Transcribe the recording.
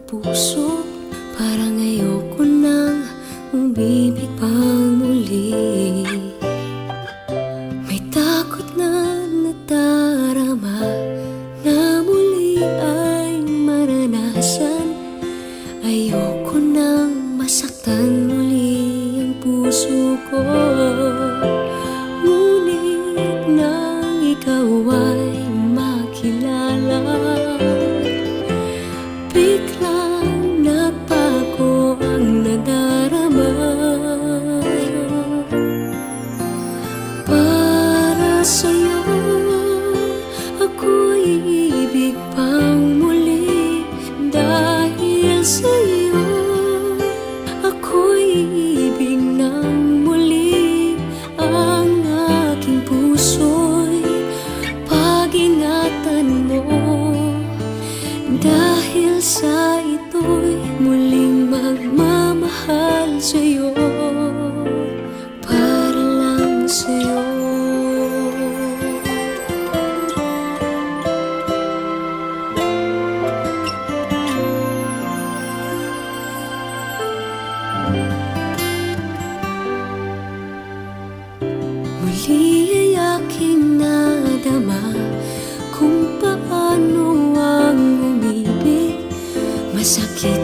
puso, parang ayoko nang umibig pang muli. May takot na nadarama na muli ay maranasan. Ayoko nang masaktan muli ang puso ko. Ngunit nang ikaw ay makilala, biglang nagbago ang nadarama. Para sa'yo ako'y iibig pang muli. Dahil sa'yo ako'y iibig ng muli. Ang aking puso'y pag-ingatan mo. Dahil sa ito'y muling magmamahal sa'yo, para lang sa'yo. Muli ay aking nadama kung paano ang umibig. Masakit